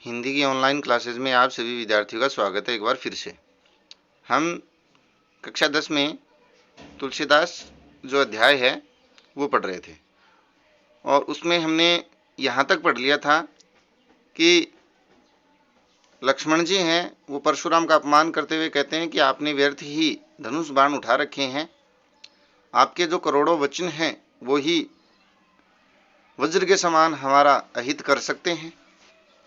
हिंदी की online classes में आप सभी विद्यार्थियों का स्वागत है। एक बार फिर से हम कक्षा 10 में तुलसीदास जो अध्याय है वो पढ़ रहे थे और उसमें हमने यहाँ तक पढ़ लिया था कि लक्ष्मण जी हैं वो परशुराम का अपमान करते हुए कहते हैं कि आपने व्यर्थ ही धनुष बाण उठा रखे हैं, आपके जो करोड़ों वचन हैं वो ही वज्र के समान हमारा अहित कर सकते हैं,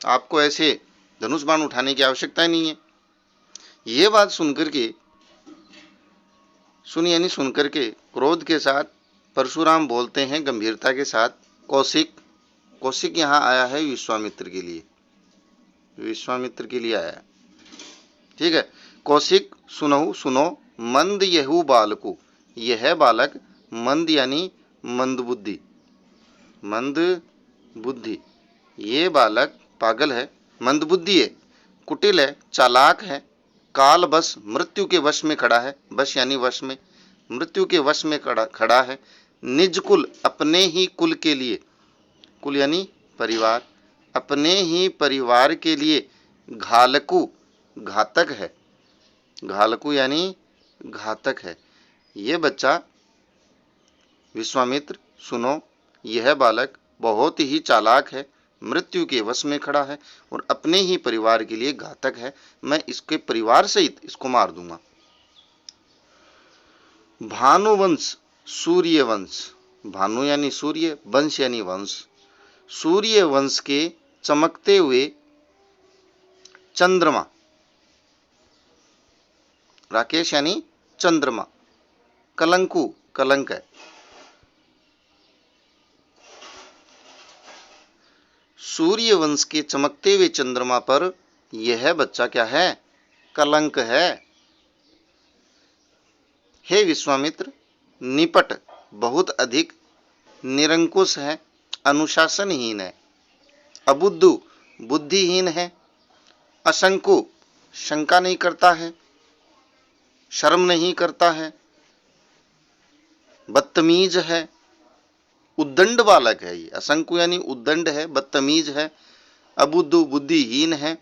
आपको ऐसे धनुष बाण उठाने की आवश्यकता नहीं है। ये बात सुनकर के क्रोध के साथ परशुराम बोलते हैं गंभीरता के साथ, कौशिक यहाँ आया है विश्वामित्र के लिए आया है। ठीक है, कौशिक सुनो मंद यहू बालकु, यह बालक मंद यानी मंद बुद्धि, ये बालक पागल है, मंद बुद्धि है, कुटिल है, चालाक है, काल बस मृत्यु के वश में खड़ा है, बस यानी वश में, मृत्यु के वश में खड़ा है, निज कुल अपने ही कुल के लिए, कुल यानी परिवार, अपने ही परिवार के लिए घालकु घातक है, घालकु यानी घातक है। ये बच्चा विश्वामित्र सुनो, यह बालक बहुत ही चालाक है, मृत्यु के वश में खड़ा है और अपने ही परिवार के लिए घातक है, मैं इसके परिवार सहित इसको मार दूंगा। भानुवंश सूर्यवंश, भानु यानी सूर्य, वंश यानी वंश, सूर्य वंश के चमकते हुए चंद्रमा, राकेश यानी चंद्रमा, कलंकु कलंक है, सूर्य वंश के चमकते हुए चंद्रमा पर यह बच्चा क्या है? कलंक है। हे विश्वामित्र, निपट बहुत अधिक निरंकुश है, अनुशासनहीन है, अबुद्धु बुद्धिहीन है, असंकु शंका नहीं करता है, शर्म नहीं करता है, बदतमीज है, उद्दंड बालक है। ये असंकु यानी उद्दंड है, बदतमीज है, अबुद्धु बुद्धिहीन है,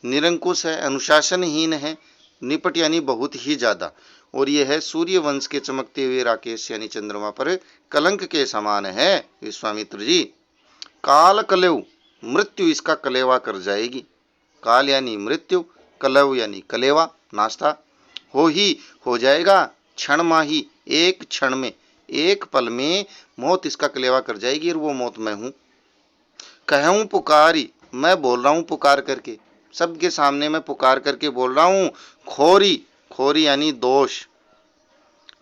निरंकुश है, अनुशासनहीन है, निपट यानी बहुत ही ज्यादा, और यह है सूर्य वंश के चमकते हुए राकेश यानी चंद्रमा पर कलंक के समान है। विश्वामित्र जी, काल कलेव मृत्यु इसका कलेवा कर जाएगी, काल यानी मृत्यु, कलेव यानी कलेवा नाश्ता, हो जाएगा, क्षण माही एक क्षण में, एक पल में मौत इसका कलेवा कर जाएगी और वो मौत मैं हूं। कहूं पुकारी, मैं बोल रहा हूं पुकार करके, सबके सामने मैं पुकार करके बोल रहा हूं, खोरी यानी दोष,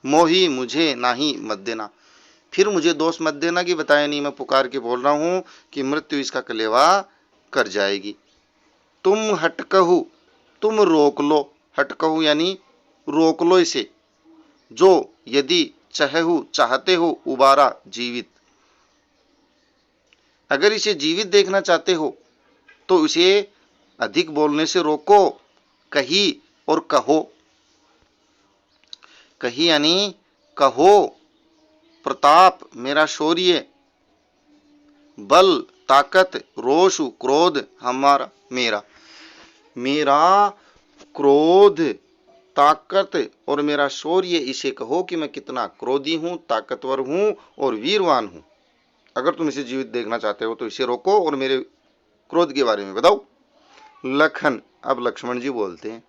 मोही मुझे नाही मत देना, फिर मुझे दोष मत देना कि बताया नहीं, मैं पुकार के बोल रहा हूं कि मृत्यु इसका कलेवा कर जाएगी। तुम हटकहु, तुम रोक लो, हटकहु यानी रोक लो इसे, जो यदि चाहते हो उबारा जीवित, अगर इसे जीवित देखना चाहते हो तो इसे अधिक बोलने से रोको, कही और कहो, कही यानी कहो, प्रताप मेरा शौर्य, बल ताकत, रोष क्रोध हमारा मेरा क्रोध ताकत और मेरा शौर्य, इसे कहो कि मैं कितना क्रोधी हूं, ताकतवर हूं और वीरवान हूं। अगर तुम इसे जीवित देखना चाहते हो तो इसे रोको और मेरे क्रोध के बारे में बताओ। लखन, अब लक्ष्मण जी बोलते हैं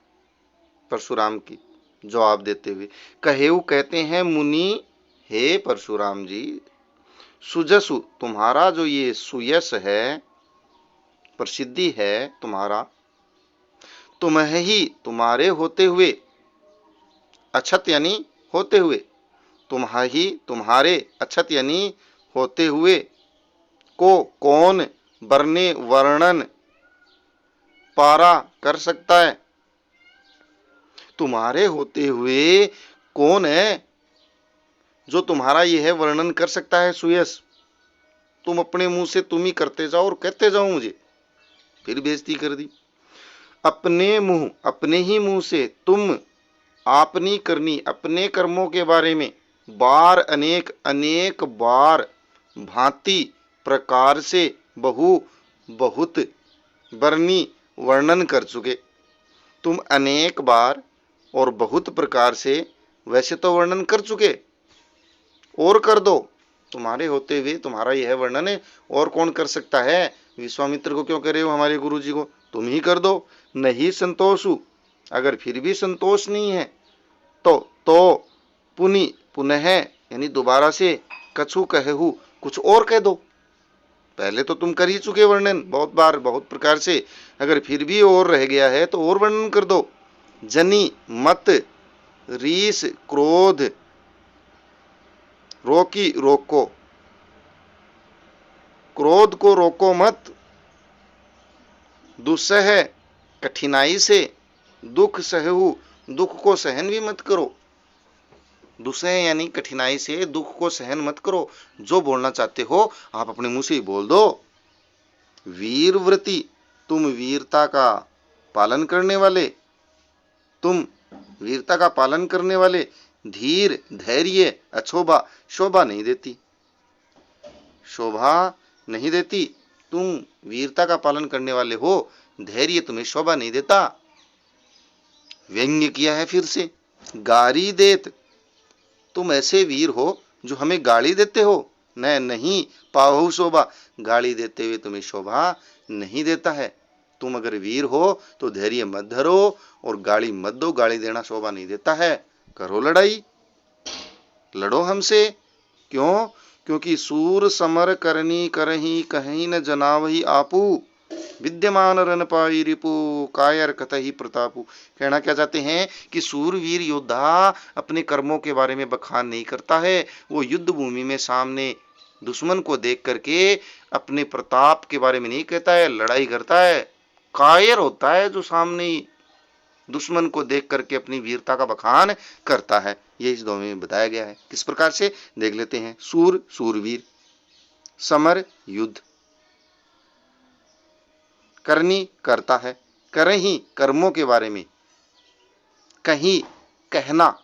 परशुराम की जवाब देते हुए, कहेऊ कहते हैं मुनि, हे परशुराम जी, सुजसु तुम्हारा जो ये सुयश है, प्रसिद्धि है तुम्हारा, तुम्हारे होते हुए, अछत यानी होते हुए, तुम्हारे अछत यानी होते हुए को कौन वर्णन पारा कर सकता है? तुम्हारे होते हुए कौन है जो तुम्हारा यह है वर्णन कर सकता है सुयश? तुम अपने मुंह से तुम ही करते जाओ और कहते जाओ, मुझे फिर बेइज्जती कर दी। अपने ही मुंह से तुम आपनी करनी, अपने कर्मों के बारे में अनेक बार भांति प्रकार से बहुत बरनी वर्णन कर चुके। तुम अनेक बार और बहुत प्रकार से वैसे तो वर्णन कर चुके, और कर दो। तुम्हारे होते हुए तुम्हारा यह वर्णन है, और कौन कर सकता है? विश्वामित्र को क्यों कह रहे हो, हमारे गुरु जी को? तुम ही कर दो। नहीं संतोषु, अगर फिर भी संतोष नहीं है तो पुनः यानी दोबारा से कछु कहू, कुछ और कह दो। पहले तो तुम कर ही चुके वर्णन बहुत बार बहुत प्रकार से, अगर फिर भी और रह गया है तो और वर्णन कर दो। जनी मत रीस क्रोध रोको, क्रोध को रोको मत। दुस्सह कठिनाई से, दुख सहु, दुख को सहन भी मत करो। दुस्सह यानी कठिनाई से, दुख को सहन मत करो। जो बोलना चाहते हो आप अपने मुंह से ही बोल दो। वीर व्रति, तुम वीरता का पालन करने वाले, तुम वीरता का पालन करने वाले। धीर धैर्य अक्षोभा, शोभा नहीं देती, शोभा नहीं देती। तुम वीरता का पालन करने वाले हो, धैर्य तुम्हें शोभा नहीं देता। व्यंग्य किया है फिर से। गारी देत, तुम ऐसे वीर हो जो हमें गाली देते हो। नहीं पाहु शोभा, गाली देते हुए तुम्हें शोभा नहीं देता है। तुम अगर वीर हो तो धैर्य मत धरो और गाली मत दो, गाली देना शोभा नहीं देता है। करो लड़ाई, लड़ो हमसे। क्यों? क्योंकि सूर समर करनी करही कहीं न जनावही आपू, विद्यमान रन पाई रिपु कायर कतही प्रतापु। कहना क्या चाहते हैं कि सूरवीर योद्धा अपने कर्मों के बारे में बखान नहीं करता है। वो युद्ध भूमि में सामने दुश्मन को देख करके अपने प्रताप के बारे में नहीं कहता है, लड़ाई करता है। कायर होता है जो सामने दुश्मन को देख करके अपनी वीरता का बखान करता है। ये इस दोहे में बताया गया है। किस प्रकार से देख लेते हैं। सूर सूरवीर, समर युद्ध, करनी करता है, करही कर्मों के बारे में, कहीं कहना,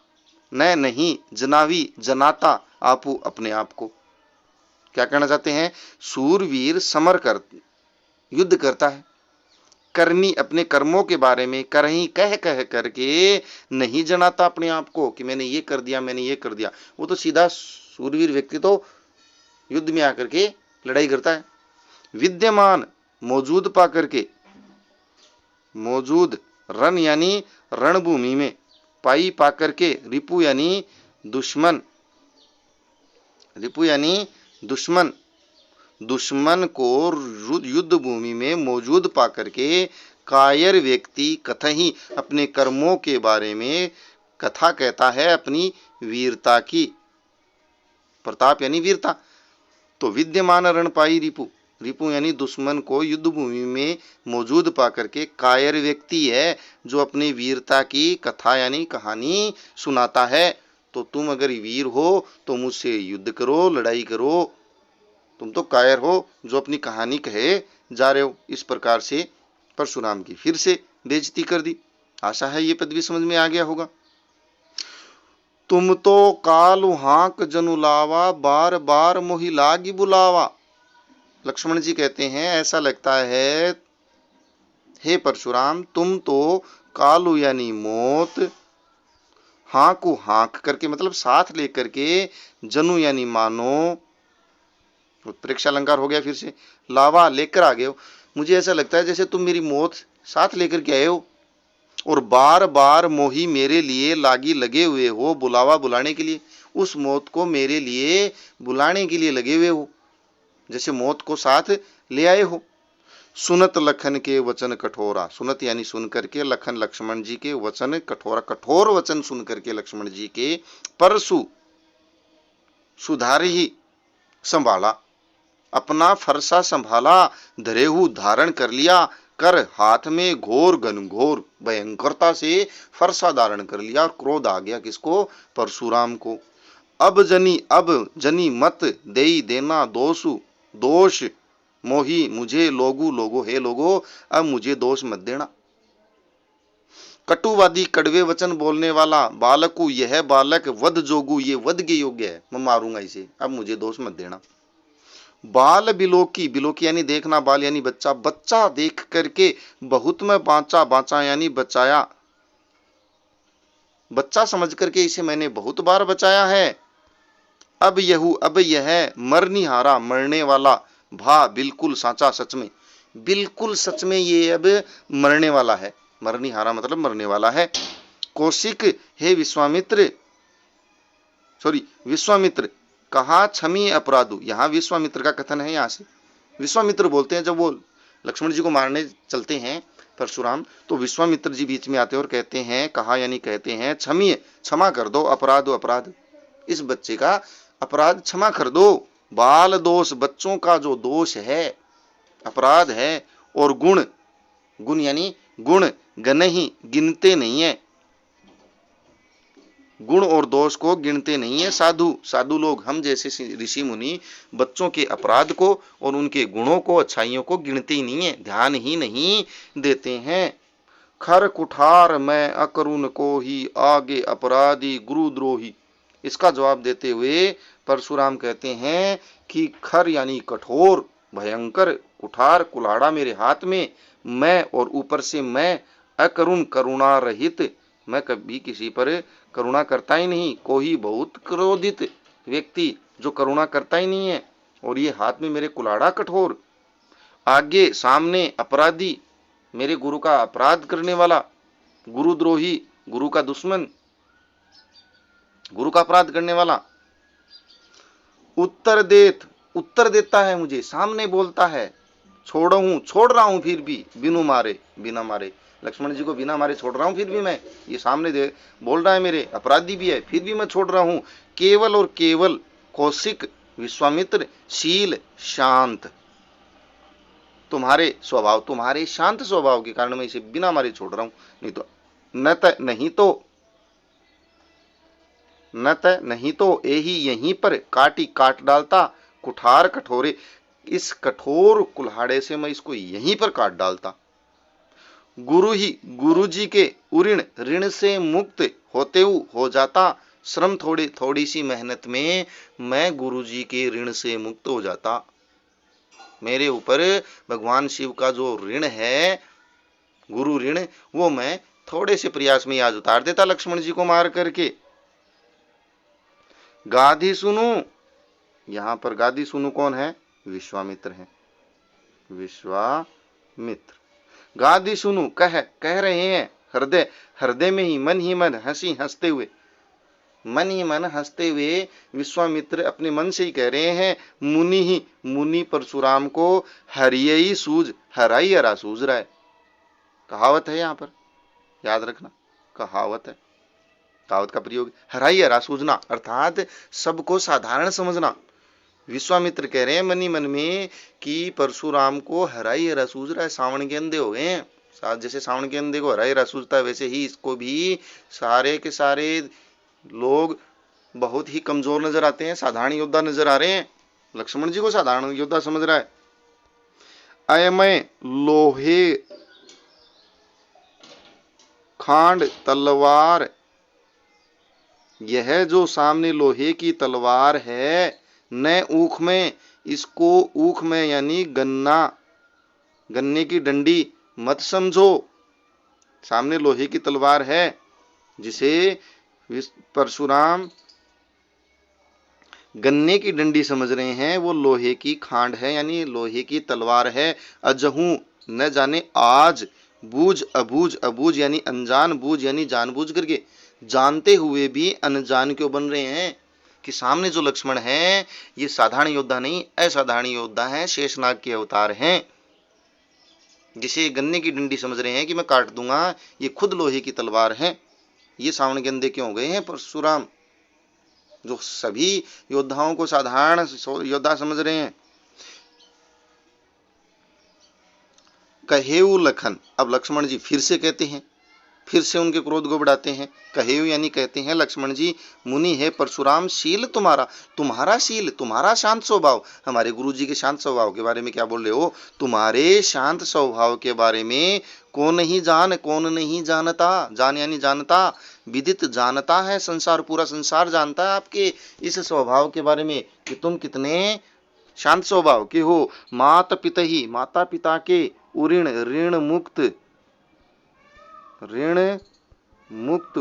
नहीं जनावी जनाता, आपू अपने आप को। क्या कहना चाहते हैं? सूरवीर समर कर युद्ध करता है, करनी अपने कर्मों के बारे में, करही कह करके नहीं जनाता अपने आप को कि मैंने ये कर दिया, मैंने ये कर दिया। वो तो सीधा सूरवीर व्यक्ति तो युद्ध में आकर के लड़ाई करता है। विद्यमान मौजूद पा करके, मौजूद रण यानी रणभूमि में, पाई पा करके, रिपु यानी दुश्मन, रिपु यानी दुश्मन, दुश्मन को युद्ध भूमि में मौजूद पा करके, कायर व्यक्ति कथही अपने कर्मों के बारे में कथा कहता है अपनी वीरता की। प्रताप यानी वीरता। तो विद्यमान रण पाई रिपु, रिपु यानी दुश्मन को युद्ध भूमि में मौजूद पा करके कायर व्यक्ति है जो अपनी वीरता की कथा यानी कहानी सुनाता है। तो तुम अगर वीर हो तो मुझसे युद्ध करो, लड़ाई करो। तुम तो कायर हो जो अपनी कहानी कहे जा रहे हो। इस प्रकार से परशुराम की फिर से बेइज्जती कर दी। आशा है ये पद भी समझ में आ गया होगा। तुम तो कालु हाक जनुलावा, बार बार मोहि लागी बुलावा। लक्ष्मण जी कहते हैं ऐसा लगता है हे परशुराम, तुम तो कालु यानी मौत, हाकु हाक करके मतलब साथ लेकर के, जनु यानी मानो, उत्प्रेक्षा अलंकार हो गया फिर से, लावा लेकर आ गए हो। मुझे ऐसा लगता है जैसे तुम मेरी मौत साथ लेकर के आए हो, और बार बार मोही मेरे लिए लागी लगे हुए हो, बुलावा बुलाने के लिए, उस मौत को मेरे लिए बुलाने के लिए लगे हुए हो, जैसे मौत को साथ ले आए हो। सुनत लखन के वचन कठोरा, सुनत यानी सुन करके, लखन लक्ष्मण जी के वचन कठोरा, कठोर वचन सुन करके लक्ष्मण जी के, परसु सुधार ही संभाला, अपना फरसा संभाला, धरेहु धारण कर लिया, कर हाथ में घोर घनघोर भयंकरता से फरसा धारण कर लिया, और क्रोध आ गया किसको? परशुराम को। अब जनी मत देई देना दोषु, दोष मोही मुझे लोगु, लोगो हे लोगो अब मुझे दोष मत देना। कटुवादी कड़वे वचन बोलने वाला, बालकु यह बालक वध जोगु, ये वध के योग्य है, मैं मारूंगा इसे, अब मुझे दोष मत देना। बाल बिलोकी, बिलोकी यानी देखना, बाल यानी बच्चा, बच्चा देख करके बहुत मैं बांचा, बांचा यानी बचाया, बच्चा समझ करके इसे मैंने बहुत बार बचाया है। अब यह मरनिहारा, मरने वाला, भा बिल्कुल साचा, सच में, बिल्कुल सच में ये अब मरने वाला है। मरनिहारा मतलब मरने वाला है। कौशिक, हे विश्वामित्र, विश्वामित्र, कहा क्षमी अपराधु, यहां विश्वामित्र का कथन है। यहां से विश्वामित्र बोलते हैं, जब वो लक्ष्मण जी को मारने चलते हैं परशुराम, तो विश्वामित्र जी बीच में आते हैं और कहते हैं, कहा यानी कहते हैं, क्षमी, क्षमा कर दो, अपराध, अपराध, इस बच्चे का अपराध क्षमा कर दो। बाल दोष, बच्चों का जो दोष है, अपराध है। और गुण, गुण यानी गुण, गनहि, गिनते नहीं है, गुण और दोष को गिनते नहीं है साधु, साधु लोग, हम जैसे ऋषि मुनि बच्चों के अपराध को और उनके गुणों को, अच्छाइयों को गिनते ही नहीं है, ध्यान ही नहीं देते हैं। खर कुठार मैं अकरुण को ही, आगे अपराधी गुरुद्रोही, इसका जवाब देते हुए परशुराम कहते हैं कि खर यानी कठोर, भयंकर, कुठार कुल्हाड़ा मेरे हाथ में, मैं और ऊपर से मैं, अकरुण करुणा रहित, मैं कभी किसी पर करुणा करता ही नहीं, कोई बहुत क्रोधित व्यक्ति जो करुणा करता ही नहीं है, और ये हाथ में मेरे कुल्हाड़ा कठोर, आगे सामने अपराधी, मेरे गुरु का अपराध करने वाला, गुरुद्रोही, गुरु का दुश्मन, गुरु का अपराध करने वाला। उत्तर देता है मुझे, सामने बोलता है, छोड़ रहा हूं फिर भी, बिना मारे, लक्ष्मण जी को बिना मारे छोड़ रहा हूं, फिर भी मैं, ये सामने दे बोल रहा है मेरे, अपराधी भी है, फिर भी मैं छोड़ रहा हूं। केवल और केवल कौशिक, विश्वामित्र, शील, शांत, तुम्हारे स्वभाव, तुम्हारे शांत स्वभाव के कारण मैं इसे बिना मारे छोड़ रहा हूं, नहीं तो यहीं पर काट डालता, कुठार कठोरे, इस कठोर कुल्हाड़े से मैं इसको यहीं पर काट डालता। गुरु जी के ऋण से मुक्त होते हो जाता, श्रम थोड़ी सी मेहनत में मैं गुरु जी के ऋण से मुक्त हो जाता। मेरे ऊपर भगवान शिव का जो ऋण है, गुरु ऋण, वो मैं थोड़े से प्रयास में आज उतार देता लक्ष्मण जी को मार करके। गाधी सुनु, यहां पर गाधी सुनु कौन है? विश्वामित्र है, विश्वामित्र। गाधी सुनु कह रहे हैं, हृदय में ही मन हंसते हुए, मन ही मन हंसते हुए विश्वामित्र अपने मन से ही कह रहे हैं, मुनि परशुराम को हरियई सूझ, हराई हरा सूझ रहा है। कहावत है, यहां पर याद रखना, कहावत है, कहावत का प्रयोग, हराई हरा सूझना, अर्थात सबको साधारण समझना। विश्वामित्र कह रहे हैं मनी मन में कि परशुराम को हराई हरा सूझ रहा है, सावण के अंधे हो गए हैं। जैसे सावण के अंधे को हराई हरा सूझता है, वैसे ही इसको भी सारे के सारे लोग बहुत ही कमजोर नजर आते हैं, साधारण योद्धा नजर आ रहे हैं। लक्ष्मण जी को साधारण योद्धा समझ रहा है। अयमय लोहे खांड तलवार, यह जो सामने लोहे की तलवार है, न ऊख में, इसको ऊख में यानी गन्ने की डंडी मत समझो। सामने लोहे की तलवार है, जिसे परशुराम गन्ने की डंडी समझ रहे हैं, वो लोहे की खांड है, यानी लोहे की तलवार है। अजहू, न जाने आज, बूझ अबूझ यानी अनजान, बूझ यानी जानबूझ करके, जानते हुए भी अनजान क्यों बन रहे हैं कि सामने जो लक्ष्मण है ये साधारण योद्धा नहीं, असाधारण योद्धा है, शेषनाग के अवतार हैं, जिसे गन्ने की डंडी समझ रहे हैं कि मैं काट दूंगा, ये खुद लोहे की तलवार है। ये सावण के अंधे क्यों हो गए हैं परशुराम, जो सभी योद्धाओं को साधारण योद्धा समझ रहे हैं। कहेऊ लखन, अब लक्ष्मण जी फिर से कहते हैं, फिर से उनके क्रोध को बढ़ाते हैं। कहेऊ यानी कहते हैं लक्ष्मण जी, मुनि है परशुराम, शील तुम्हारा शील, तुम्हारा शांत स्वभाव, हमारे गुरु जी के शांत स्वभाव के बारे में क्या बोल रहे हो? तुम्हारे शांत स्वभाव के बारे में कौन नहीं जानता, जान यानी जानता, विदित जानता है संसार, पूरा संसार जानता है आपके इस स्वभाव के बारे में कि तुम कितने शांत स्वभाव के हो। मात पिता ही, माता पिता के उऋण, ऋण मुक्त, ऋण मुक्त,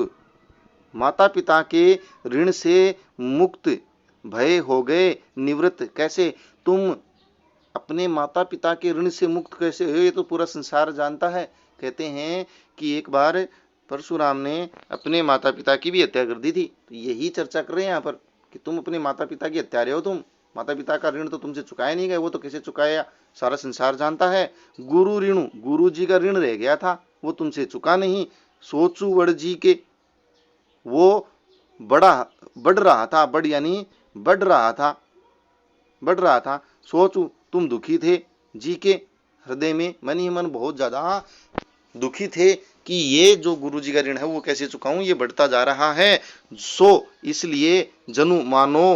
माता पिता के ऋण से मुक्त, भय हो गए निवृत्त। कैसे? तुम अपने माता पिता के ऋण से मुक्त कैसे हो? ये तो पूरा संसार जानता है। कहते हैं कि एक बार परशुराम ने अपने माता पिता की भी हत्या कर दी थी। तो यही चर्चा कर रहे हैं यहाँ पर कि तुम अपने माता पिता की हत्यारे हो। तुम माता पिता का ऋण तो तुमसे चुकाया नहीं गया, वो तो कैसे चुकाया सारा संसार जानता है। गुरु ऋणु, गुरु जी का ऋण रह गया था, वो तुमसे चुका नहीं। सोचू वड़ जी के, वो बढ़ रहा था, बढ़ यानी बढ़ रहा था, बढ़ रहा था। सोचू, तुम दुखी थे जी के हृदय में, मन ही मन बहुत ज्यादा दुखी थे कि ये जो गुरु जी का ऋण है वो कैसे चुकाऊं, ये बढ़ता जा रहा है। सो इसलिए जनु मानो,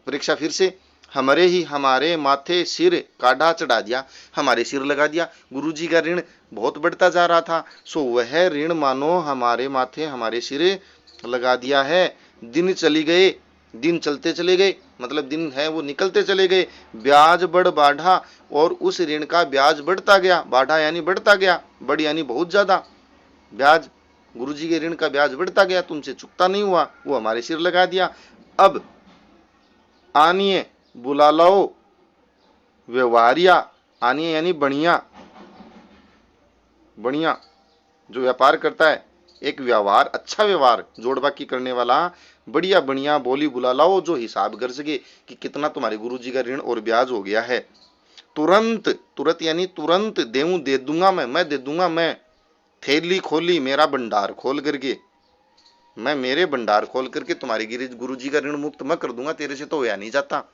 परीक्षा फिर से, हमारे माथे सिर काढ़ा चढ़ा दिया, हमारे सिर लगा दिया। गुरु जी का ऋण बहुत बढ़ता जा रहा था, सो वह ऋण मानो हमारे माथे, हमारे सिर लगा दिया है। दिन चली गए, दिन चलते चले गए, मतलब दिन है वो निकलते चले गए। ब्याज बढ़ बाढ़ा, और उस ऋण का ब्याज बढ़ता गया। बाढ़ा यानी बढ़ता गया, बढ़ यानी बहुत ज्यादा। ब्याज, गुरुजी के ऋण का ब्याज बढ़ता गया, तुमसे चुकता नहीं हुआ, वो हमारे सिर लगा दिया। अब आनिए बुला लो व्यवहारिया, आनिए यानी बढ़िया, बढ़िया जो व्यापार करता है, एक व्यवहार, अच्छा व्यवहार जोड़ बाकी करने वाला, बढ़िया बढ़िया बोली बुला लाओ जो हिसाब कर सके कि कितना तुम्हारे गुरुजी का ऋण और ब्याज हो गया है। तुरंत, तुरंत यानी तुरंत, देऊं दे दूंगा मैं दे दूंगा। मैं थैली खोली, मेरा भंडार खोल करके, मैं मेरे भंडार खोल करके तुम्हारे गुरुजी का ऋण मुक्त मैं कर दूंगा, तेरे से तो होया नहीं जाता।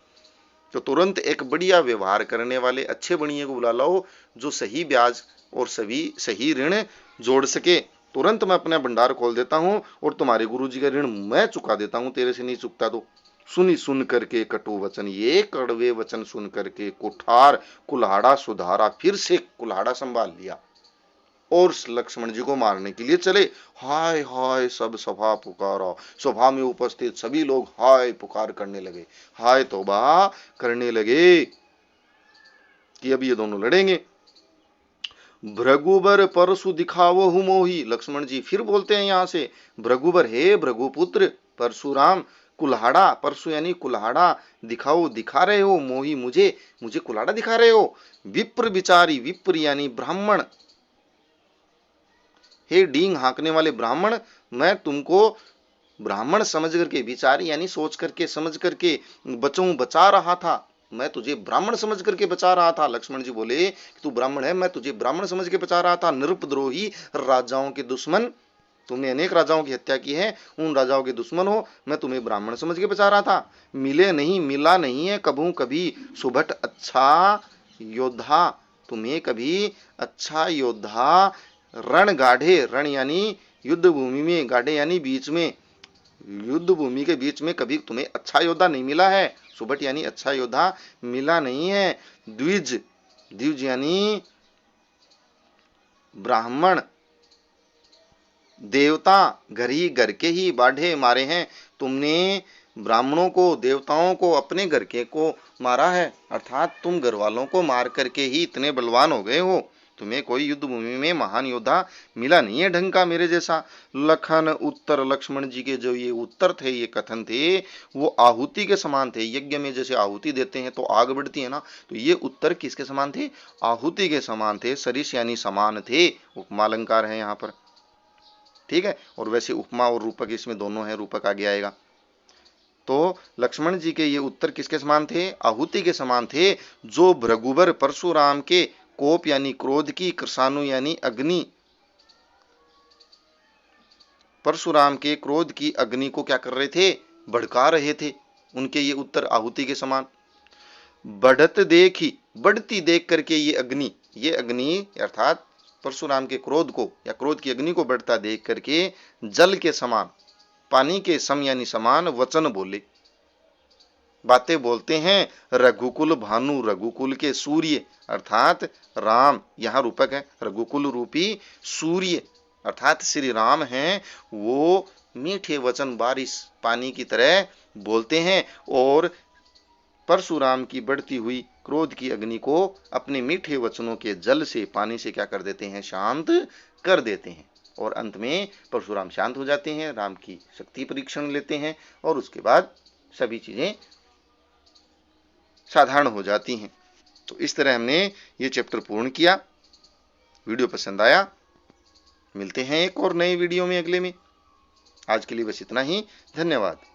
तो तुरंत एक बढ़िया व्यवहार करने वाले अच्छे बढ़िया को बुला लाओ जो सही ब्याज और सही ऋण जोड़ सके। तुरंत मैं अपना भंडार खोल देता हूं और तुम्हारे गुरुजी का ऋण मैं चुका देता हूं, तेरे से नहीं चुकता। तो सुन करके कटु वचन, ये कड़वे वचन सुन करके कुठार कुल्हाड़ा सुधारा, फिर से कुल्हाड़ा संभाल लिया और लक्ष्मण जी को मारने के लिए चले। हाय हाय सब सभा पुकारा, सभा में उपस्थित सभी लोग हाय पुकार करने लगे, हाय तौबा करने लगे कि अब ये दोनों लड़ेंगे। भृगुबर परशु दिखावो हु मोही, लक्ष्मण जी फिर बोलते हैं यहां से, भृगुबर, हे भृगुपुत्र परशुराम, कुल्हाड़ा, परशु यानी कुल्हाड़ा, दिखाओ, दिखा रहे हो, मोही मुझे, मुझे कुल्हाड़ा दिखा रहे हो। विप्र विचारी, विप्र यानी ब्राह्मण, हे डींग हाँकने वाले ब्राह्मण, मैं तुमको ब्राह्मण समझ करके, विचारी यानी सोच करके समझ करके बचा रहा था, मैं तुझे ब्राह्मण समझ करके बचा रहा था। लक्ष्मण जी बोले कि तू ब्राह्मण है, मैं तुझे ब्राह्मण समझ के बचा रहा था। नृपद्रोही, राजाओं के दुश्मन, तुमने अनेक राजाओं की हत्या की है, उन राजाओं के दुश्मन हो, मैं तुम्हें ब्राह्मण समझ के बचा रहा था। मिले नहीं, मिला नहीं है कभू कभी सुभट अच्छा योद्धा, तुम्हें कभी अच्छा योद्धा रण गाढ़े, रण यानी युद्ध भूमि में, गाढ़े यानी बीच में, युद्ध भूमि के बीच में कभी तुम्हें अच्छा योद्धा नहीं मिला है। सुबट यानी अच्छा योद्धा मिला नहीं है। द्विज, द्विज यानी ब्राह्मण, देवता घर ही घर के ही बाढ़े मारे हैं, तुमने ब्राह्मणों को, देवताओं को, अपने घर के को मारा है, अर्थात तुम घर वालों को मार करके ही इतने बलवान हो गए हो, तुम्हें कोई युद्ध भूमि में महान योद्धा मिला नहीं है ढंग का मेरे जैसा। लखन उत्तर, लक्ष्मण जी के जो ये उत्तर थे, ये कथन थे, वो आहुति के समान थे। यज्ञ में जैसे आहुति देते हैं तो आग बढ़ती है ना, तो ये उत्तर किसके समान थे? आहुति के समान थे। सरिस यानी समान थे, उपमा अलंकार है यहाँ पर, ठीक है। और वैसे उपमा और रूपक इसमें दोनों है, रूपक आगे आएगा। तो लक्ष्मण जी के ये उत्तर किसके समान थे? आहुति के समान थे, जो भृगुबर परशुराम के कोप यानी क्रोध की, कृषाणु यानी अग्नि, परशुराम के क्रोध की अग्नि को क्या कर रहे थे? भड़का रहे थे। उनके ये उत्तर आहुति के समान। बढ़त देखी, बढ़ती देख करके ये अग्नि अर्थात परशुराम के क्रोध को या क्रोध की अग्नि को बढ़ता देख करके जल के समान, पानी के सम यानी समान वचन बोले, बातें बोलते हैं। रघुकुल भानु, रघुकुल के सूर्य अर्थात राम, यहाँ रूपक है, रघुकुल रूपी सूर्य अर्थात श्री राम हैं, वो मीठे वचन बारिश पानी की तरह बोलते हैं और परशुराम की बढ़ती हुई क्रोध की अग्नि को अपने मीठे वचनों के जल से, पानी से क्या कर देते हैं, शांत कर देते हैं। और अंत में परशुराम शांत हो जाते हैं, राम की शक्ति परीक्षण लेते हैं और उसके बाद सभी चीजें साधारण हो जाती हैं। तो इस तरह हमने ये चैप्टर पूर्ण किया। वीडियो पसंद आया? मिलते हैं एक और नए वीडियो में अगले में। आज के लिए बस इतना ही। धन्यवाद।